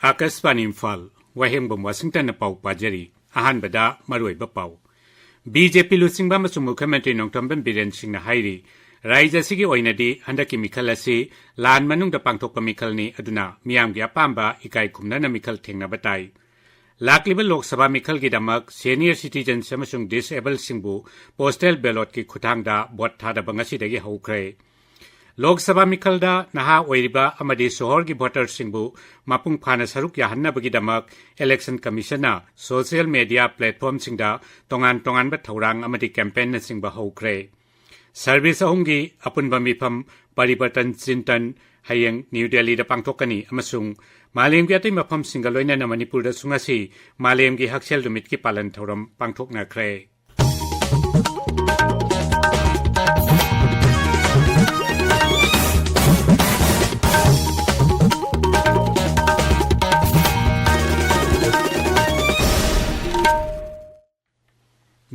Akaspan Imphal, Wahengbam Washington Pau Pajari, Ahan Bada, Marui Bapau. BJP Lusingbam Sumukamente Nongtomben Biren Sing Hairi, Raisa Sigi Oinadi, Handaki Mikalasi, Lan Manung the Pangtok Mikalni, Aduna, Miam Giapamba, Ikai Kumnana Mikal Tingna Batai. Lakliba Lok Sabha Mikal Gidamak, Senior Citizen Samasung Disabled Singbu, Postal Ballot Ki Kutangda, Bot Tada Bangasi Dagi Haukre. Lok Sabha Mikalda, Naha Oiriba, Amadi Sohorgi Voter Singbu, Mapung Pana Saruk Yahanna Bagidamak, Election Commissioner, Social Media Platform Singda, Tongan Bataurang Amadi Campaign Singba Haukre. Service Ahungi, Apun Bamipam, Paribatan Zintan, Hayang, New Delhi the Pangtokani, Amasung, Malem Gati Mapam Singaloina na Manipur da Sungasi, Malem Gi Haksel Dumitki Palan Tauram, Pangtok na Kre.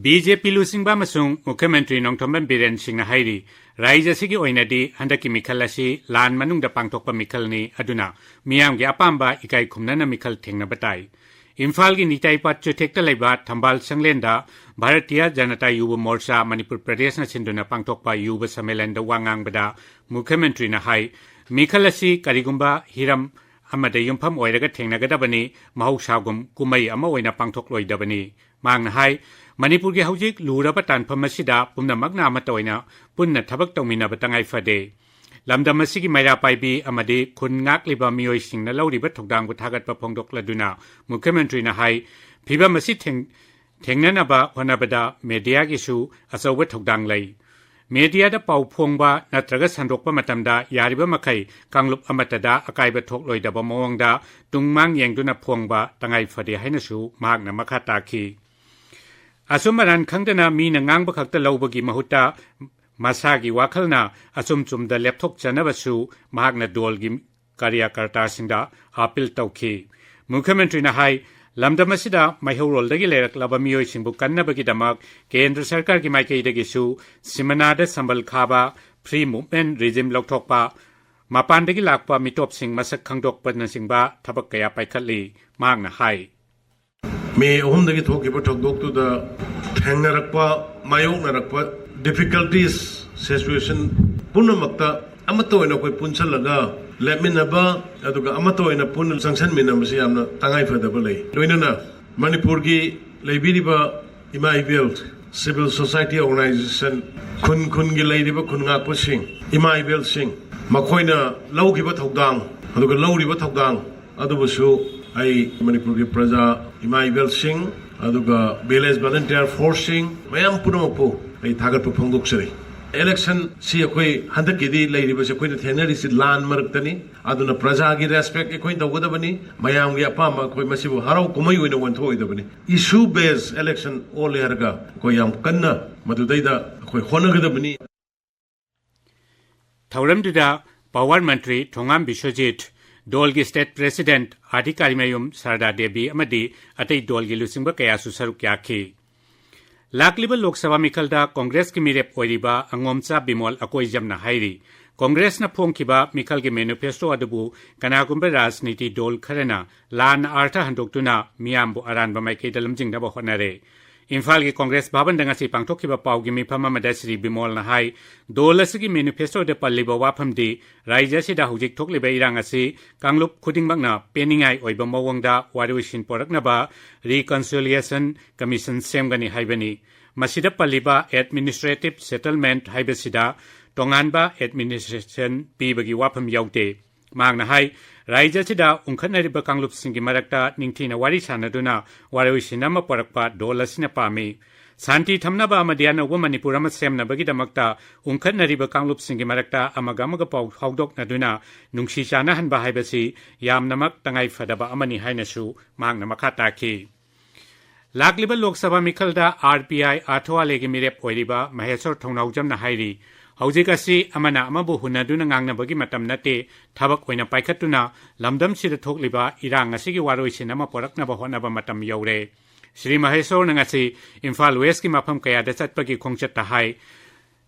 BJP Lusingbam Masung, Mukhomantri Nongtomban Biren Sing Hairi, Raisa Sigi Oinadi, Handaki Mikalasi, Lan Manung da Pangtokpa Mikalni, Aduna, Miam Giapamba, Ikai Kumnana Mikal Tingna Batai. Imphal gi Nitai Pat Chutekta Laiba, Tambal Sanglenda, Bharatiya Janata Yuba Morcha, Manipur Pradesh na Sinduna Pangtokpa Yuba Samelanda Wangang Bada, Mukhomantri na Hai, Mikalasi, Karigumba, Hiram, Amada Yumpam Oiraga Tingna Gadabani, Mahushagum, Kumai Ama Oina Pangtok Loidabani, Mang na Hai, Manipur ge haujik luraba tanpham masida pumna magna amatoina punna thabak tawmina batangai fade lamdam masigi maira paibi amade khun ngak liba mioi singna lauriba thokdang bu thagat pa phongdok laduna Mukhomantri na hai phiba masi thengnana ba honabada media gi su asawa thokdang lai media da pau phongba natraga sandokpa matamda yariba makai kanglup amatada akaiba thokloidaba mawangda tungmang yengduna phongba tangai fade haina su magna makha takhi Asumaran Kangdana Mina Ngang Bakakta Lobagi Mahuta Masagi Wakalna Asum Chum the Laptop Chanabasu Magna Dolgim Karya Karta Sinda Apil Tauki. Mukhomantri na hai Lamda Masida Mahurol Dagilerak Labamio Simbukanna Bagidamak Kendra Sarkar ki Maike Dagisu Simanada Sambal Khaba Free Movement Regime Loktokpa Mapandagi Lakpa Mitop Sing Masak Kangdok Padnasingba Tabakaya Paikali Magna hai May Omdagi talk about Doctor the Tangarakpa, Mayonarakpa, difficulties, situation, Punamakta, Amato in a Punsalaga, Leminaba, Aduga Amato in a Pun Sansan Minamasiam, Tangai for the Ballet. Doinana, Manipurgi, Labiriba, Imai Civil Society Organization, Kungi Ladiba Kunga Pushing, Imai Sing, Makoina, Low Gibat Hogdang, Aduga Low Ribat Hogdang, Adubusu. I Manipuri Praja, Imai Singh, Aduga Beles Volunteer Forcing, Mayam Punopo, a Tagat Pongduxeri. Election, see a quay, Handakidi, Lady was a queen of Henry Land Martani, Aduna Praja, respect a quaint of Woodabani, Mayam Yapama, Koi Masibu, Haro, Kumayu in a one toy the Bani. Issue based election, all Erga, Koyam Kanna, Madudeda, Koi Honagadabani. Tauram Dida, Power Mantri, Tongam Bishojit. Dolgi State President Adhikarimayum Sarda Devi Amadi Atei Dolgi Lusingba Kayasu Sarukyaki. Lakliba Lok Sabha Mikalda Congress ki mirep oiriba Angomcha Bimol Akoi Jamna Hairi. Congress na phongkiba Mikal ki manifesto adubu kanagumba rajniti dol kharena lan artha handoktuna miyambu aranba maike dalamjingda ba honare. Imphal ki Congress Bhavan dangasi pangthokkiba paugi mifama madasri Bimol na hai dolasigi manifesto de palliba wafam di raija sida hujik thokliba irang asi kanglup khudingbakna peningai oiba mawangda warishin poraknaba reconciliation commission semgani haibani masida palliba administrative settlement haibasida tonganba administration pibagi wafam yaute magna hai Raija Sida Unkhanariba Kanglup Singi Marakta Ningtina Wari Sanaduna Warawishinama Porakpa Dolasina Pami Santi Tamnaba Madiana Womanipurama Semna Bagidamakta Unkhanariba Kanglup Singi Marakta Amagamaga Pau Hogdok Naduna Nungshishana Han Bahaibasi Yam Namak Tangai Fadaba Amani Hainasu Magna Makataki Lakliba Lok Sabha Mikalda RPI Athoa Legi Mirep Oiriba Mahesor Thongnawjam na Hairi Haujikasi amana amabu hunaduna ngangnabagi matam nate thabak oina paikhatuna lamdam sida thokliba irang asigi waroisin ama poraknaba honaba matam yaure Shri Mahesor nangasi Imphal West ki mafam kaya da chatpagi khongchat ta hai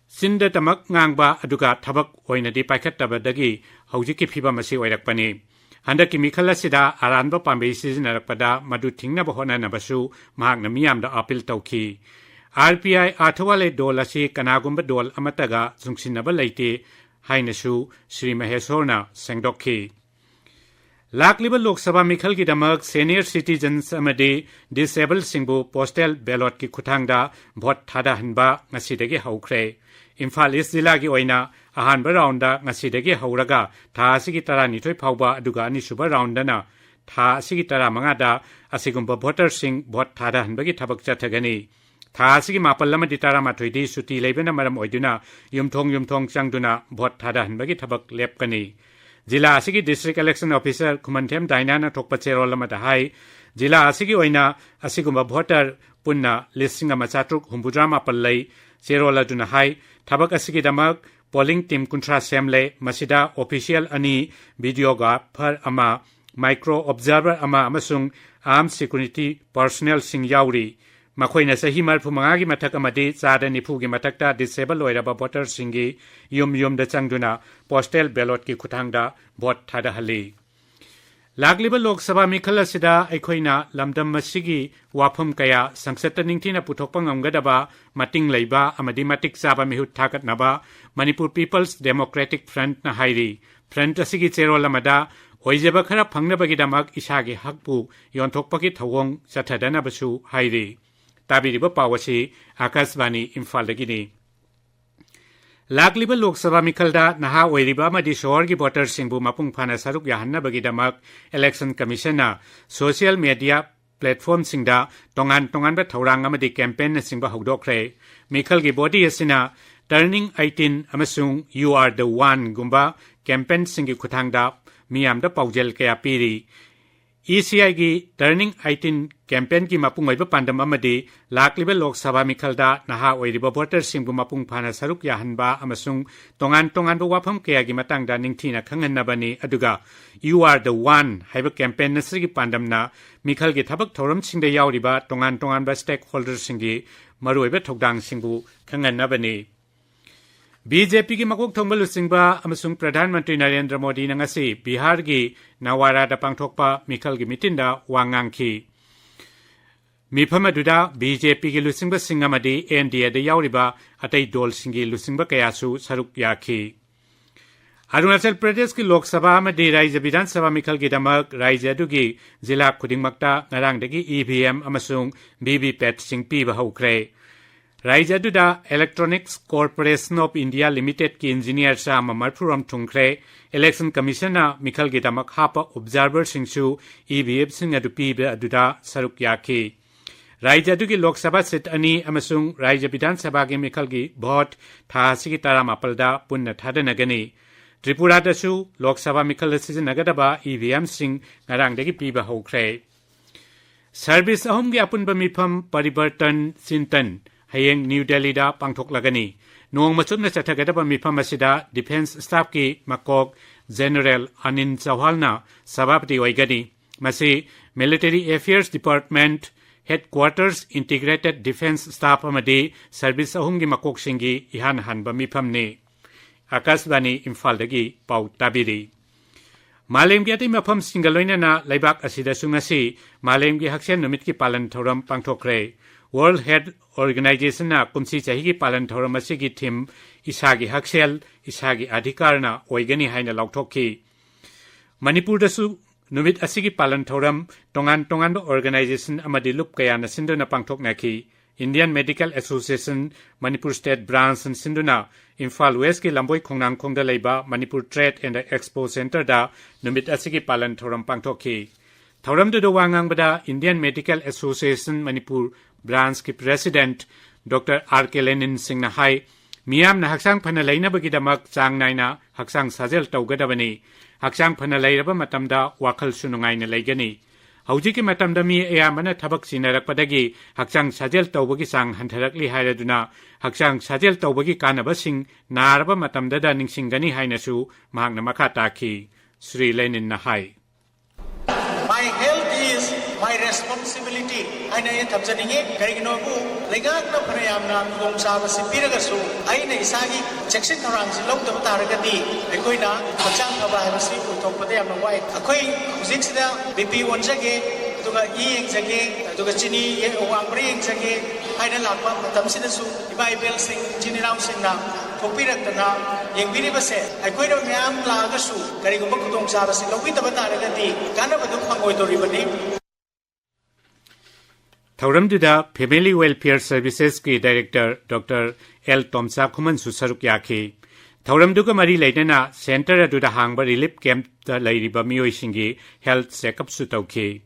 sinda tamak ngangba aduga thabak oina di paikhataba dagi haujiki phiba masi oirakpani Handaki mikhal asida aranba pambe sizinarappada madu thingnaba honanabasu mahakna miyamda appeal tawki. RPI athawale dol asi kanagumba dol amataga zungsinaba leite hainasu Sri Maheshwarna sengdokki. Lakliba Lok Sabha Mikhal ki damak senior citizens amadi disabled singbu postal ballot ki khutangda vote thada hanba ngasidagi haukre. Imphal East Zilla ki oina ahanba rounda ngasidagi hauraga tha asigi tara nithoi phauba aduga ani suba roundana tha asigi tara mangada asigumba voter sing vote thada hanbagi thabak chathagani. Tha asigi mapal lamadi tara mathoidi suti leibena maram oiduna yumthong changduna vote thada hanbagi thabak lepkani. Jila asigi district election officer Kumanthem Dainana thokpa cherol lamada hai jila asigi oina asigumba voter punna listing ama chatruk humbudrama pallai cherol aduna hai thabak asigi damak polling team kuntra semle masida official ani videographer ama micro observer ama amasung armed security personnel sing yauri makoina sahi marphu mangagi mathak amadi chada nifu gi mathakta disable oiraba voter singi yum da changduna postal ballot ki khuthangda vote thada hali lagliba lok sabha mikhal asida aikhoina lamdam masigi wafum kaya sangsata ningthina puthokpa ngamgadaba mating leiba amadi matik chaba mihut thakat naba Manipur People's Democratic Front na hairi front asigi cherol amada oijaba khara phangnabagi damak isagi hakpu yonthokpaki thawong chathadana basu hairi tabiriba pawasi Akashvani Imphal dagini Lakliba Lok Sabha Mikhalda naha oiriba amadi shorgi voter singbu mapung phana saruk yahannabagi damak election commission na social media platform singda tongan ba thaurang amadi campaign na singba hogdokre Mikhal gi body asina turning 18 amasung you are the one gumba campaign singi khuthangda miyamda paujel kaya piri ECI gi turning 18 campaign ki mapung oiba pandam amadi lakliba Lok Sabha Mikhalda naha oiriba voter singbu mapung phana saruk yahanba amasung tongan ba wafam kaya gi matangda ningthina khangannabani aduga you are the one haiba campaign na sigi pandam na Mikhal gi thabak thoram singda yauriba tongan ba stakeholders singi maruiba thokdang singbu khangannabani BJP ki makok thongbal singba amasung Pradhan Mantri Narendra Modi nangasi Bihar gi Nawara da pangthokpa Mikhal gi mitinda wangangki Mifama duda BJP ki lusingba singamadi NDA da yauriba atai dol singi lusingba kayasu saruk yakhi Arunachal Pradesh ki Lok Sabha amadi Raijya Vidhan Sabha Mikhal gi damak Raijya dugi jila khudingmakta ngarangdagi EVM amasung VVPAT sing piba haukre Raijya duda Electronics Corporation of India Limited ki engineer sa marphuram thungkre election commission na Mikhal gi damak hapa observer singsu EVM sing adu piba aduda saruk yakhi Raijya dugi Lok Sabha sit ani amasung Raijya Vidhan Sabha gi Mikhal gi vote tha sigi tara mapalda punna thadanagani Tripura dasu Lok Sabha Mikhal siznagadaba EVM sing ngarangdagi piba hokre Service ahum gi apunba mifam paribartan sintan hayeng New Delhi da pangthok lagani nong machutna chathagadaba mifam asida defense staff ki makok general Anin Chawhalna sabapati oigani masi military affairs department headquarters integrated defense staff amadi service ahum gi makok singi ihan hanba mifam ni Akashvani Imphal dagi pau tabiri Malem gi ati mafam singaloina na laibak asida sungasi Malem gi haksen numit ki palan thoram pangthokre World Health Organization na kumsi chahi ki palan thoram asigi thim isagi haksel isagi adhikar na oigani haina lauthokki Manipur dasu numit asigi palan thoram tongan ba organization amadi lup kaya na sinduna pangthoknaki Indian Medical Association Manipur State Branch and Sinduna Imphal West ki lamboi khongnang khongda leiba Manipur Trade and Expo Center da numit asigi palan thoram pangthokki thoram du wangang bada Indian Medical Association Manipur Branch ki President Dr. R.K. Lenin Singh na hai miyam na haksang phana leina bagi damak chang naina haksang sajel tawgadabani haksang phana leiraba matamda wakhal sunungai na leigani Haujiki matamda mi ayamana thabak sinarakpadagi haksang sajel tawbagi sang hantharakli hairaduna haksang sajel tawbagi kanaba sing naraba matamda da ningsingani hainasu mahakna makha taki Sri Lenin na hai My health is my responsibility aina ye thamjaninge karigino bu legak na pharayamna khudong chaba si piragasu aina isagi section tharang si lawdaba taragati aikoina hachang thaba habasi uthokpade yamna wai akoi hujik sida bp onjage duga exage duga chini ye owangri exage aina lakpa matam sida su ibai bel sing chini raw sing na thokpirakna yengbiribase aikoina myam lagasu karigumba khudong chaba si lawbidaba taragati kana badu phangoi doribani Thauramduda Family Welfare Services ki Director Dr. L. Tomsa Khuman Susaruk Yaki. Thauramduga Mari Laitana Center Aduda Hangba Relief Camp the Lairiba Mioishingi Health Checkup Sutauki.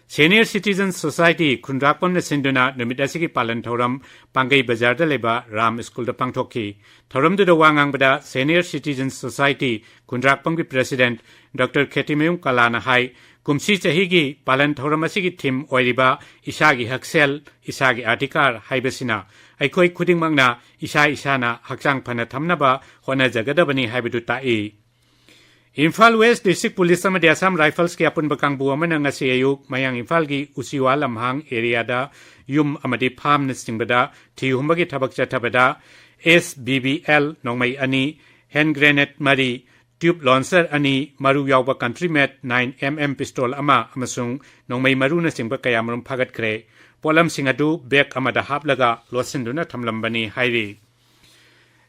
Senior Citizens Society Kundrakpam na Sinduna Numidasiki Palan Thauram Pangai Bazar da Leba Ram School da Pangthoki. Thauramduda Wangang Bada Senior Citizens Society Kundrakpam ki President Dr. Khetimayung Kalana Hai Kumsi Chahigi Palan Thauramasi Thim Oiriba Isagi Haksel Isagi Adhikar Haibasina Aikoi Khuding Mangna Isana Hakchang Phana Thamnaba Hona Jagadabani Haibidu Tai Imphal West District Police amadi Assam Rifles ki apun bakang bu amana ngasi ayuk mayang Imphal gi Usiwa Lamhang area da yum amadi farm na singbada thihumbagi thabak chathabada SBBL nongmai ani hand grenade mari tube launcher ani maru yawba country made 9mm pistol ama amasung nongmai maru na singba kayamrum phagat kre polam singadu bag amada haplaga losinduna thamlambani hairi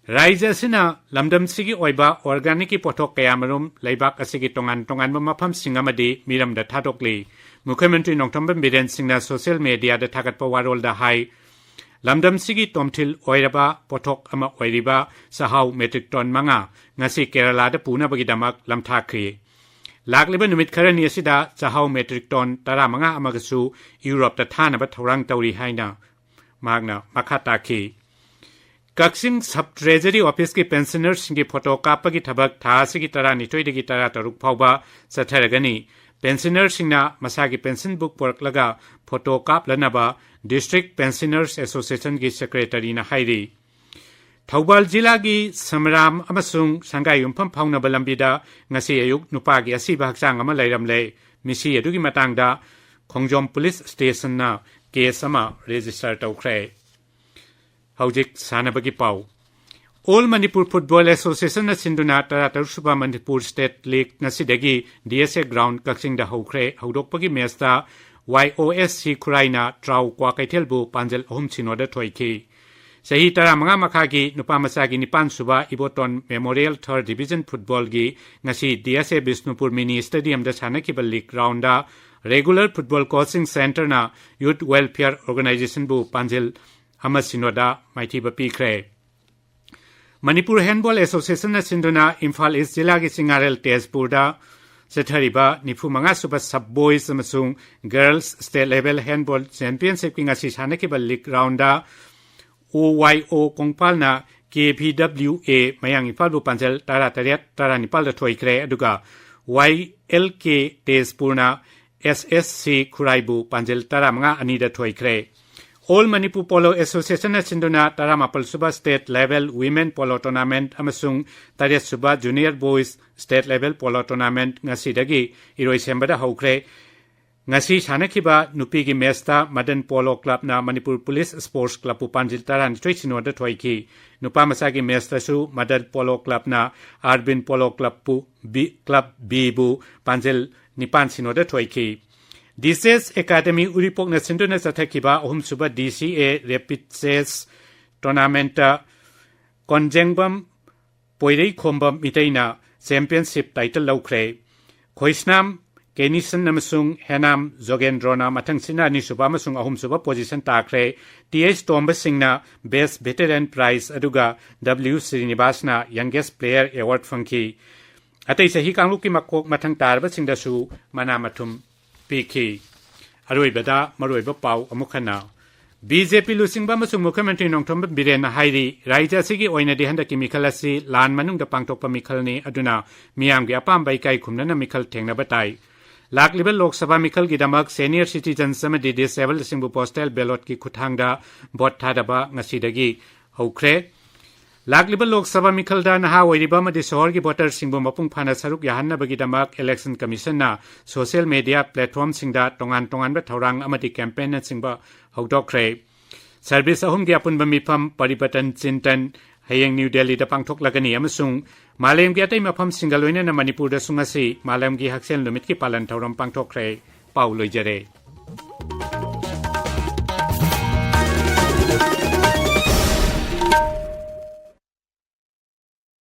Raija sina lamdam sigi oiba organic pothok kayamarum laibak asigi tongan mafam singamadi miram da thadokli Mukhyamantri Nongthambam Biren Singna social media da thagat pawarol da hai lamdam sigi tomthil oiraba pothok ama oiriba sahau metric ton manga ngasi Kerala da puna bagi damak lamthakri lakliba numit kharani asida sahau metric ton tara manga amagasu Europe da thana ba thorang tauri haina magna makhataki Kaksing Sub Treasury Office ki pensioners ki photo kapa ki thabak thasi ki tara nitoi de ki tara taruk phauba satharagani pensioners na masagi pension book pork laga photo kap lanaba District Pensioners Association ki secretary na hairi Thaubal jila gi Samram amasung Sangai Umpham phauna balambida ngasi ayuk nupa gi asiba hakchang ama lairamle misi adugi matangda Khongjom Police Station na case ama register tawkhre Haujik Sanabagi Pau. All Manipur Football Association na Sinduna Taratarsuba Manipur State League na Sidagi DSA Ground Kaksing da Haukre Haudokpagi Mesta YOSC Kuraina Trau Kwa Kaitelbu Panjal Hum Sinoda Toiki. Sahi Tara Mga Makagi Nupamasagi Nipan Suba Iboton Memorial 3rd Division Football Gi Ngasi DSA Bisnupur Mini Stadium da Sanakibal League Rounda Regular Football Coaching Center na Youth Welfare Organization Bu Panjal Amasinoda Maitiba Pikre. Manipur Handball Association na Sinduna Imphal East Jila ki Singarel Tezpurda Sethariba Nifumanga Super Sub Boys amasung Girls State Level Handball Championship ki ngasi sanakibal league rounda OYO Kongpal na KPWA mayang Imphal bu panjal tara nipal da thoikre aduga YLK Tezpurna SSC Khuraibu panjal tara manga ani da thoikre All Manipur Polo Association na Sinduna Taramapal Suba State Level Women Polo Tournament amasung Tariat Suba Junior Boys State Level Polo Tournament ngasi dagi iroi sembada haukre ngasi sanakiba nupi gi mesta Madan Polo Club na Manipur Police Sports Club upanjil taran choichinode thoiki nupa masagi mesta su Madan Polo Club na Arbin Polo Club B bu panjil nipan sinode thoiki DCS Academy Uripok na Sinduna Sathakiba Ohum Suba DCA Rapid Chess Tournament Konjengbam Poirei Khombam Mitaina Championship title laukre Khoisnam Kenison namasung Henam Zogendrona Mathangsina ni suba masung Ohum Suba position takre TH Tomba Singna Best Veteran Prize aduga W Srinivasna Youngest Player Award fangki Atai sahi kangluki makok mathang tarba singdasu manamathum Piki Aroi Bada Maroi Bapau Amukhana BJP Lusingba Masung Mukhyamantri Nongthambam Biren Hairi Raija Sigi Oina Dihanda ki Mikhalasi Lan Manung da Pangtokpa Mikhalni Aduna Miyamgi Apambai Kai Khumnana Mikhal Thengna Batai Lakliba Lok Sabha Mikhal gi Damak Senior Citizens Samadi Disabled Singbu Postal Ballot ki Khuthangda Bot Thadaba Ngasidagi Haukre लाकलिबा लोक सभा मिखलदा नहा ओइरिबा मदि शहर की voter सिंबु मपुंग फाना सरुक याहन्ना बगी दमाक इलेक्शन कमीशन ना सोशल मीडिया प्लेटफॉर्म सिंगदा टोंगान टोंगान बा थौरांग अमदि कैंपेन सिंबा हौदोखरे सर्विस अहुम की अपुनबा मिफम परिवर्तन चिंतन हयेंग न्यू दिल्ली दा पांगथोक लगनी अमसुंग मालेम की अतै मफम सिंगल लोइना मणिपुर दा सुंगसी मालेम की हक्सेल नुमित की पालन थौरम पांगथोखरे पाउ लोइजरे।